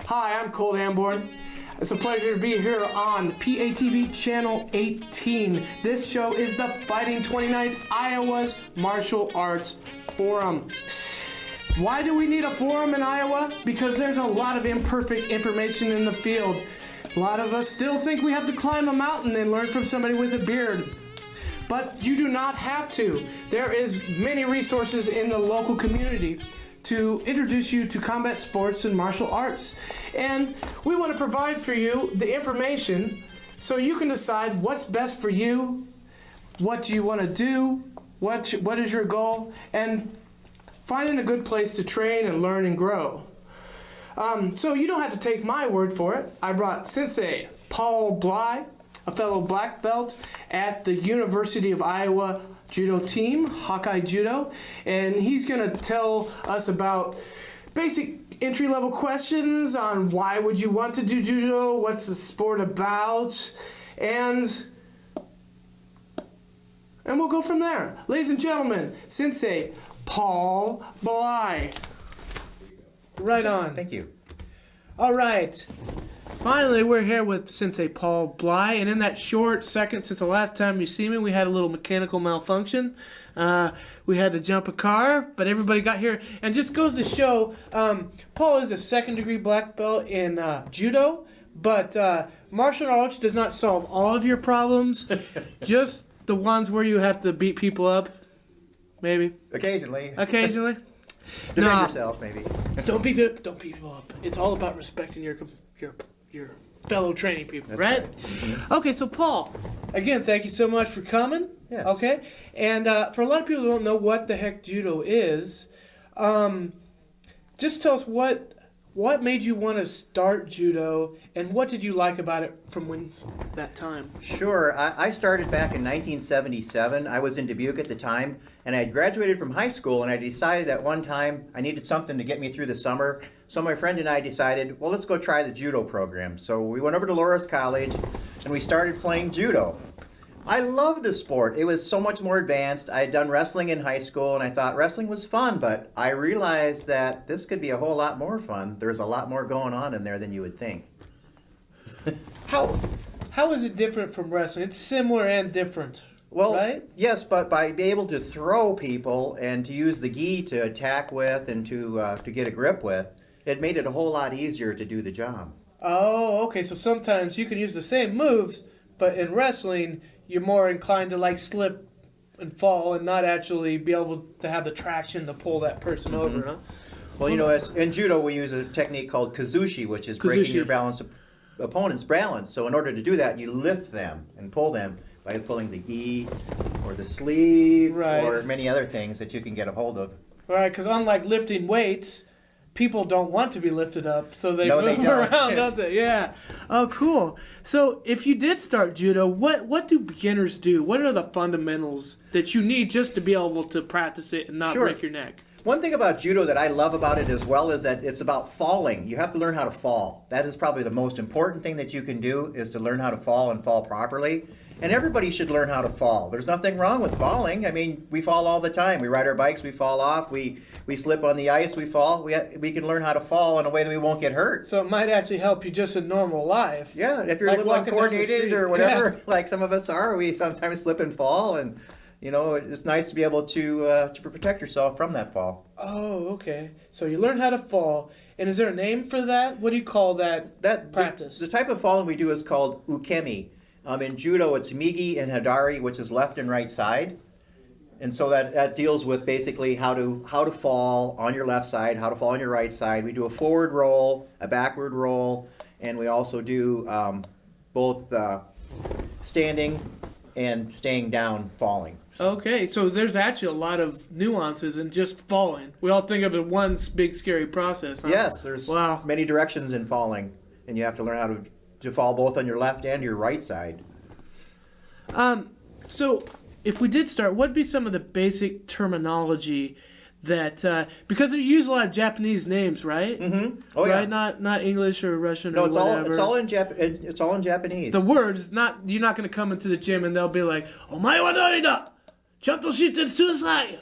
Hi, I'm Colt Amborn. It's a pleasure to be here on PATV Channel 18. This show is the Fighting 29th Iowa's Martial Arts Forum. Why do we need a forum in Iowa? Because there's a lot of imperfect information in the field. A lot of us still think we have to climb a mountain and learn from somebody with a beard. But you do not have to. There is many resources in the local community to introduce you to combat sports and martial arts. And we want to provide for you the information so you can decide what's best for you, what do you want to do, what is your goal, and finding a good place to train and learn and grow. So you don't have to take my word for it. I brought Sensei Paul Bly, a fellow black belt at the University of Iowa Judo team, Hawkeye Judo, and he's going to tell us about basic entry-level questions on why would you want to do Judo, what's the sport about, and we'll go from there. Ladies and gentlemen, Sensei Paul Bly. Right on. Thank you. All right. Finally, we're here with Sensei Paul Bly, and in that short second since the last time you see me, we had a little mechanical malfunction. We had to jump a car, but everybody got here. And just goes to show, Paul is a second-degree black belt in Judo, but martial arts does not solve all of your problems, just the ones where you have to beat people up, maybe. Occasionally. Occasionally. Defend yourself, maybe. Don't beat people up. It's all about respecting your fellow training people, that's right? Mm-hmm. Okay, so Paul, again, thank you so much for coming. Yes. Okay, and for a lot of people who don't know what the heck Judo is, just tell us what made you want to start Judo, and what did you like about it from that time? Sure. I started back in 1977. I was in Dubuque at the time, and I had graduated from high school, and I decided at one time I needed something to get me through the summer. So my friend and I decided, well, let's go try the Judo program. So we went over to Loras College, and we started playing Judo. I loved the sport. It was so much more advanced. I had done wrestling in high school, and I thought wrestling was fun, but I realized that this could be a whole lot more fun. There's a lot more going on in there than you would think. How is it different from wrestling? It's similar and different, well, right? Yes, but by being able to throw people and to use the gi to attack with and to get a grip with, it made it a whole lot easier to do the job. Oh, okay. So sometimes you can use the same moves, but in wrestling, you're more inclined to slip and fall and not actually be able to have the traction to pull that person over, huh? Well, in Judo, we use a technique called kazushi, which is breaking your opponent's balance. So in order to do that, you lift them and pull them by pulling the gi or the sleeve or many other things that you can get a hold of. Right, because unlike lifting weights, people don't want to be lifted up, so they move around, don't they? Yeah. Oh, cool. So if you did start Judo, what do beginners do? What are the fundamentals that you need just to be able to practice it and not break your neck? One thing about Judo that I love about it as well is that it's about falling. You have to learn how to fall. That is probably the most important thing that you can do, is to learn how to fall and fall properly. And everybody should learn how to fall. There's nothing wrong with falling. I mean, we fall all the time. We ride our bikes, we fall off. We slip on the ice, we fall. We can learn how to fall in a way that we won't get hurt. So it might actually help you just in normal life. Yeah, if you're a little uncoordinated or whatever, like some of us are, we sometimes slip and fall. And, it's nice to be able to protect yourself from that fall. Oh, okay. So you learn how to fall. And is there a name for that? What do you call that practice? The type of falling we do is called ukemi. In judo, it's migi and hadari, which is left and right side. And so that deals with basically how to fall on your left side, how to fall on your right side. We do a forward roll, a backward roll, and we also do both standing and staying down, falling. Okay, so there's actually a lot of nuances in just falling. We all think of it one big scary process, huh? Yes, there's many directions in falling, and you have to learn how to fall both on your left and your right side. So if we did start, what'd be some of the basic terminology that because you use a lot of Japanese names, right? Mm-hmm. Oh right? yeah. Not English or Russian no, or whatever. It's all in Japanese. The words, you're not going to come into the gym and they'll be like, "Omae wa nari da? Chanto shite sudasai."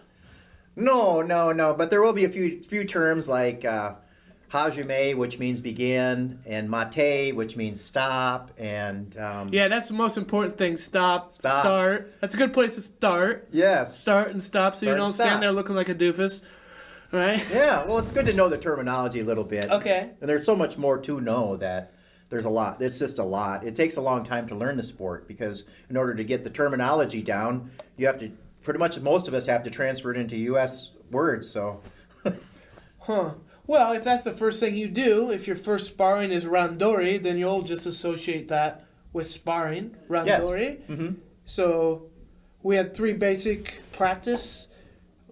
No. But there will be a few terms like hajime, which means begin, and mate, which means stop, and yeah, that's the most important thing. Start. That's a good place to start. Yes. Start and stop, so you don't stand there looking like a doofus, right? Yeah. Well, it's good to know the terminology a little bit. Okay. And there's so much more to know that there's a lot. It's just a lot. It takes a long time to learn the sport because in order to get the terminology down, you have to pretty much most of us have to transfer it into U.S. words. So. Huh. Well, if that's the first thing you do, if your first sparring is randori, then you'll just associate that with sparring, randori. Yes. Mm-hmm. So we had 3 basic practice.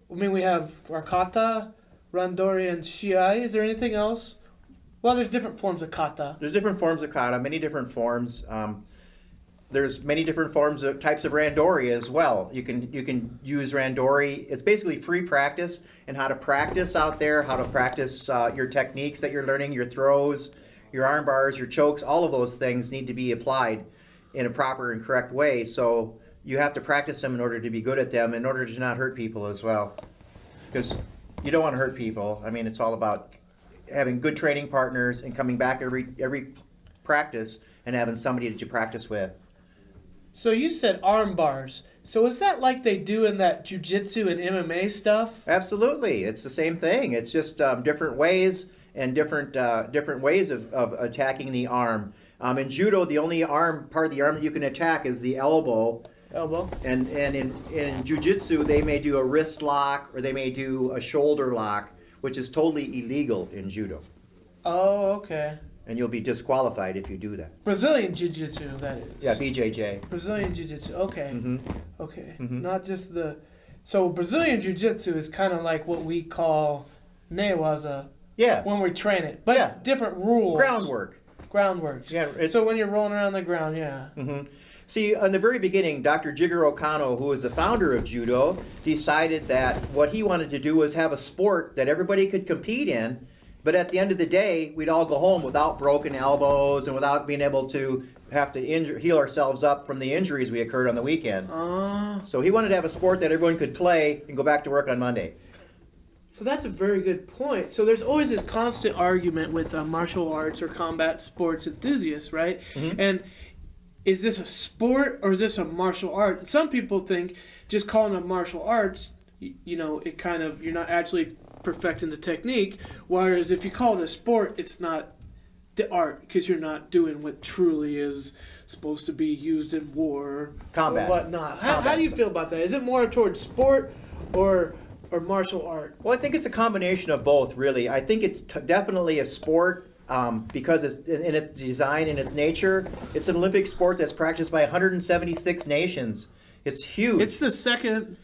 I mean, we have our kata, randori, and shiai. Is there anything else? Well, there's different forms of kata. There's different forms of kata, many different forms. There's many different forms of types of randori as well. You can use randori. It's basically free practice and how to practice out there, how to practice your techniques that you're learning, your throws, your arm bars, your chokes. All of those things need to be applied in a proper and correct way. So you have to practice them in order to be good at them, in order to not hurt people as well. Because you don't want to hurt people. I mean, it's all about having good training partners and coming back every practice and having somebody that you practice with. So you said arm bars. So is that like they do in that jiu-jitsu and MMA stuff? Absolutely. It's the same thing. It's just different ways and different ways of attacking the arm. In judo, the only part of the arm that you can attack is the elbow. And in jiu-jitsu, they may do a wrist lock or they may do a shoulder lock, which is totally illegal in judo. Oh, okay. And you'll be disqualified if you do that. Brazilian Jiu-Jitsu, that is. Yeah, BJJ. Brazilian Jiu-Jitsu, okay. Mm-hmm. Okay, Mm-hmm. not just the... So Brazilian Jiu-Jitsu is kind of like what we call newaza Yes. when we train it. But it's different rules. Groundwork. Yeah. So when you're rolling around the ground, yeah. Mm-hmm. See, in the very beginning, Dr. Jigoro Kano, who was the founder of judo, decided that what he wanted to do was have a sport that everybody could compete in. But at the end of the day, we'd all go home without broken elbows and without being able to have to heal ourselves up from the injuries we occurred on the weekend. So he wanted to have a sport that everyone could play and go back to work on Monday. So that's a very good point. So there's always this constant argument with martial arts or combat sports enthusiasts, right? Mm-hmm. And is this a sport or is this a martial art? Some people think just calling it martial arts, it kind of, you're not actually perfecting the technique, whereas if you call it a sport, it's not the art because you're not doing what truly is supposed to be used in war Combat. or whatnot. How do you feel about that? Is it more towards sport or martial art? Well, I think it's a combination of both, really. I think it's definitely a sport because it's in its design and its nature. It's an Olympic sport that's practiced by 176 nations. It's huge. It's the second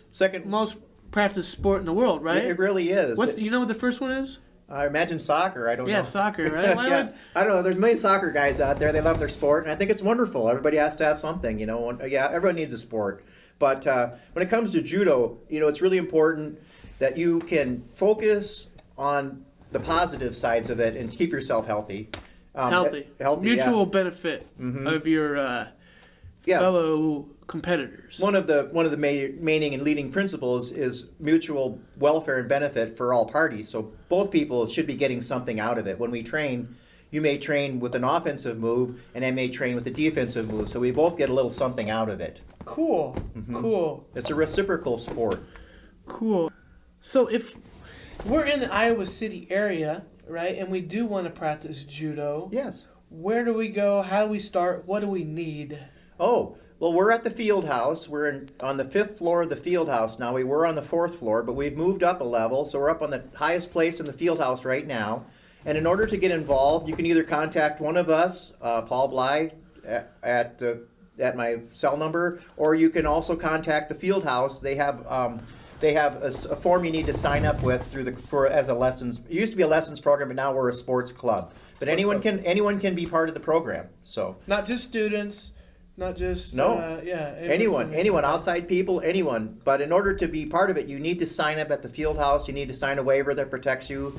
most most practiced sport in the world, right? It really is. You know what the first one is? I imagine soccer. I don't know. Yeah, soccer, right? Yeah. I don't know. There's a million soccer guys out there. They love their sport, and I think it's wonderful. Everybody has to have something, Yeah, everyone needs a sport. But when it comes to judo, it's really important that you can focus on the positive sides of it and keep yourself healthy. Healthy. Mutual benefit of your fellow competitors. One of the main and leading principles is mutual welfare and benefit for all parties. So both people should be getting something out of it. When we train, you may train with an offensive move, and I may train with a defensive move. So we both get a little something out of it. Cool. Mm-hmm. Cool. It's a reciprocal sport. Cool. So if we're in the Iowa City area, right? And we do want to practice judo. Yes. Where do we go? How do we start? What do we need? Oh, well, we're at the field house. We're on the 5th floor of the field house now. We were on the 4th floor, but we've moved up a level, so we're up on the highest place in the field house right now. And in order to get involved, you can either contact one of us, Paul Bly, at my cell number, or you can also contact the field house. They have a form you need to sign up with as a lessons. It used to be a lessons program, but now we're a sports club. But anyone can be part of the program. So not just students. Not just anyone, outside people, anyone. But in order to be part of it, you need to sign up at the field house. You need to sign a waiver that protects you,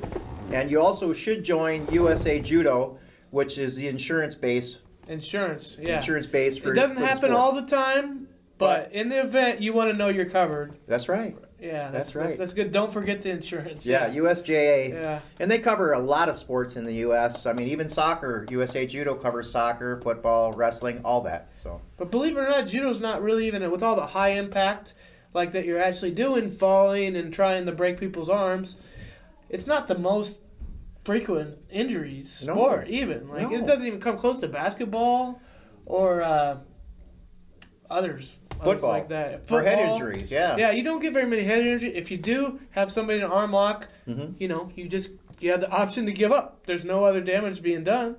and you also should join USA Judo, which is the insurance base. Insurance, yeah. Insurance base for. It doesn't for happen the all the time, but in the event, you want to know you're covered. That's right. Yeah, that's right. That's good. Don't forget the insurance. Yeah, USJA. Yeah. And they cover a lot of sports in the U.S. I mean, even soccer. USA Judo covers soccer, football, wrestling, all that. So. But believe it or not, judo's not really even with all the high impact like that you're actually doing, falling and trying to break people's arms. It's not the most frequent injuries sport even. Like it doesn't even come close to basketball or others. Football. Like that. For head injuries, yeah. Yeah, you don't get very many head injuries. If you do have somebody in an arm lock, you have the option to give up. There's no other damage being done.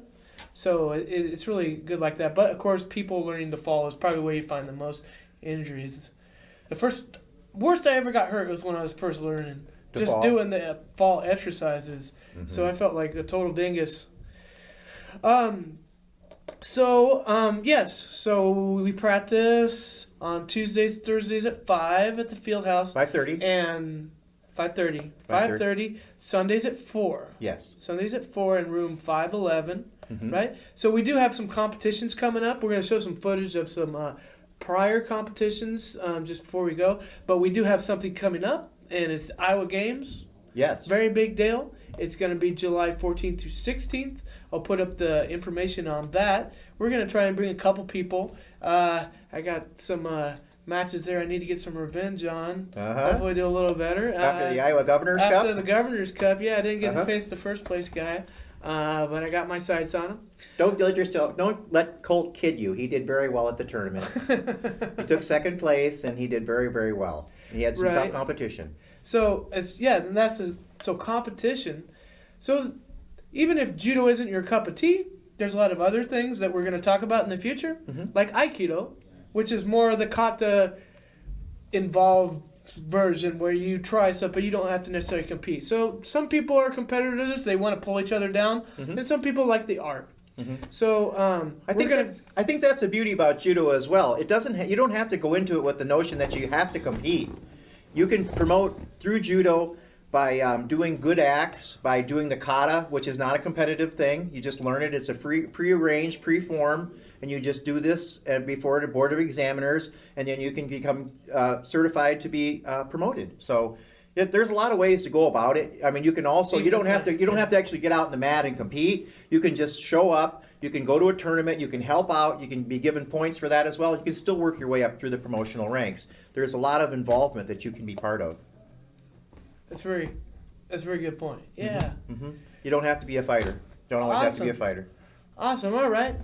So it's really good like that. But, of course, people learning to fall is probably where you find the most injuries. The worst I ever got hurt was when I was first learning. Doing the fall exercises. So I felt like a total dingus. Yes. So we practice on Tuesdays, Thursdays at 5 at the field house. 5:30. And 5:30. 5:30. Sundays at 4. Yes. Sundays at 4 in room 511. Right? So we do have some competitions coming up. We're going to show some footage of some prior competitions just before we go. But we do have something coming up, and it's Iowa Games. Yes. Very big deal. It's going to be July 14th through 16th. I'll put up the information on that. We're going to try and bring a couple people. I got some matches there I need to get some revenge on. Hopefully do a little better. After the Iowa Governor's Cup? After the Governor's Cup, yeah. I didn't get to face the first place guy, but I got my sights on him. Don't let Colt kid you. He did very well at the tournament. He took second place, and he did very, very well. He had some tough competition. So, competition. So, even if judo isn't your cup of tea, there's a lot of other things that we're going to talk about in the future, like Aikido, which is more of the kata involved version where you try stuff, but you don't have to necessarily compete. So some people are competitors; they want to pull each other down, and some people like the art. So I think that's the beauty about judo as well. It doesn't. You don't have to go into it with the notion that you have to compete. You can promote through judo by doing good acts, by doing the kata, which is not a competitive thing. You just learn it. It's a pre-arranged, pre-form, and you just do this before the board of examiners, and then you can become certified to be promoted. So there's a lot of ways to go about it. I mean, you can also you don't have to actually get out in the mat and compete. You can just show up. You can go to a tournament. You can help out. You can be given points for that as well. You can still work your way up through the promotional ranks. There's a lot of involvement that you can be part of. That's a very good point. Yeah. You don't have to be a fighter. Don't always have to be a fighter. Awesome. All right.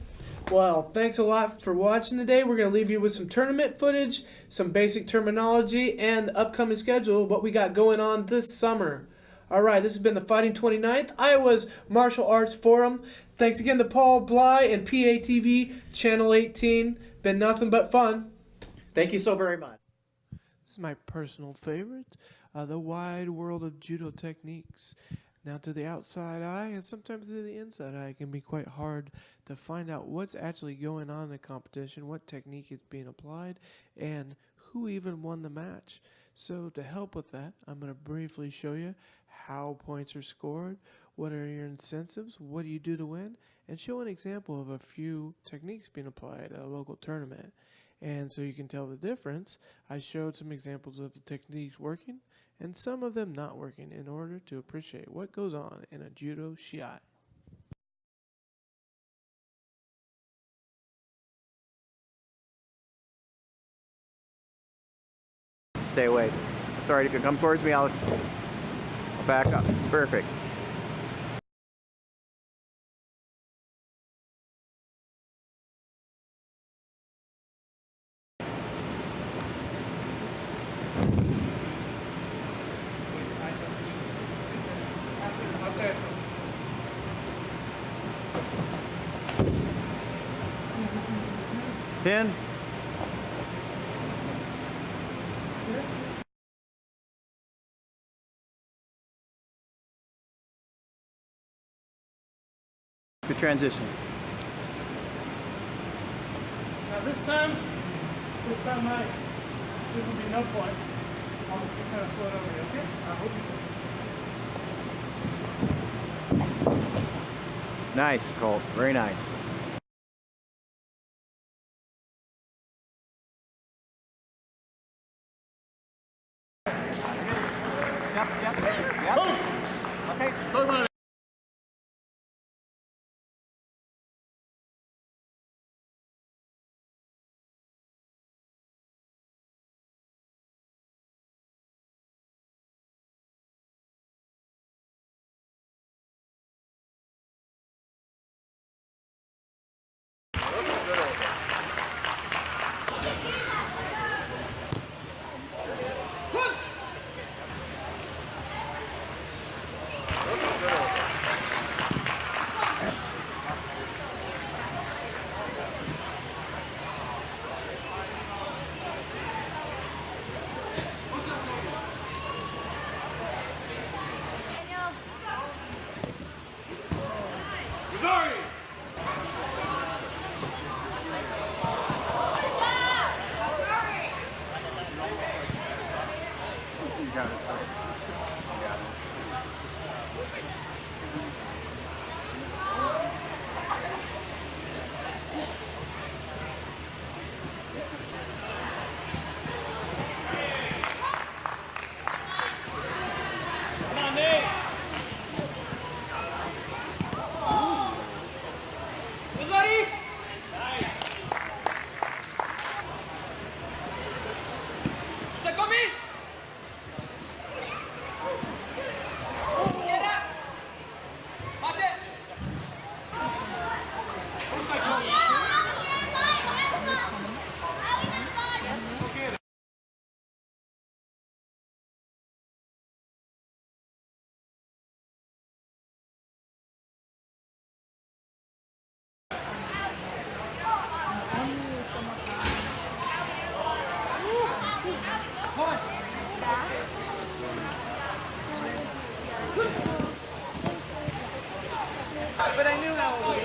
Well, thanks a lot for watching today. We're going to leave you with some tournament footage, some basic terminology, and the upcoming schedule, what we got going on this summer. All right. This has been the Fighting 29th, Iowa's Martial Arts Forum. Thanks again to Paul Bly and PATV Channel 18. Been nothing but fun. Thank you so very much. This is my personal favorite. The wide world of judo techniques. Now, to the outside eye and sometimes to the inside eye, it can be quite hard to find out what's actually going on in the competition, what technique is being applied, and who even won the match. So to help with that, I'm going to briefly show you how points are scored, what are your incentives, what do you do to win, and show an example of a few techniques being applied at a local tournament. And so you can tell the difference, I showed some examples of the techniques working and some of them not working in order to appreciate what goes on in a judo shiai. Stay away. Sorry, if you come towards me, I'll Back up. Perfect. Pin. Good transition. Now this time this will be no point. I'll just kind of float over you, okay? I hope you Nice, Colt. Very nice. Yep. Okay. But I knew that would be.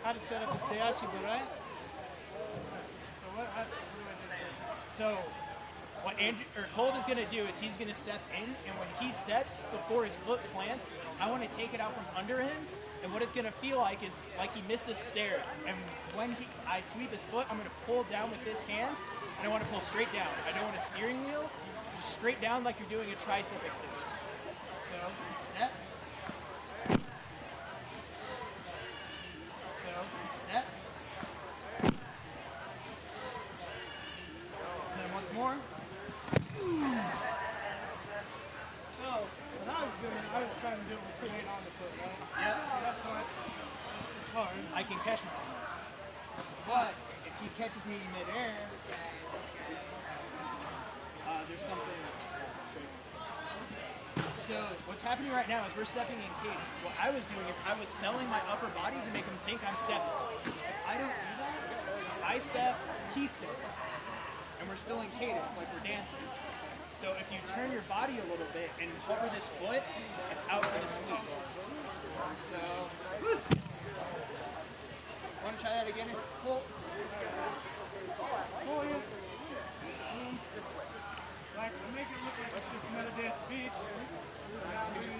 How to set up a dash, right? So what do I do? So what Colt is going to do is he's going to step in, and when he steps, before his foot plants, I want to take it out from under him, and what it's going to feel like is like he missed a stair. And when I sweep his foot, I'm going to pull down with this hand, and I want to pull straight down. I don't want a steering wheel, just straight down like you're doing a tricep extension. So, steps. So, steps. And then once more. So, when I was doing it, I was trying to do it with putting it on the foot, right? Yep. So that's why it's hard. I can catch myself. But if he catches me midair, there's something. So what's happening right now is we're stepping in cadence. What I was doing is I was selling my upper body to make him think I'm stepping. If I don't do that, I step, he steps. And we're still in cadence, like we're dancing. So if you turn your body a little bit and hover this foot, it's out for the sweep. So, want to try that again? Pull. Oh, yeah. Like, I make it look like it's just another day at the beach.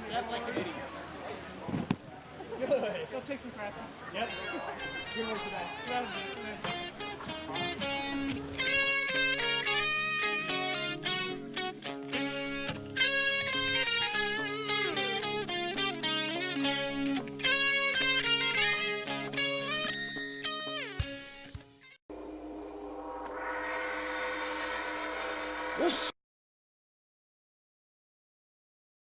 Step like an idiot. Good. Go take some practice. Yep. Good work for that. That'll do it. Yes.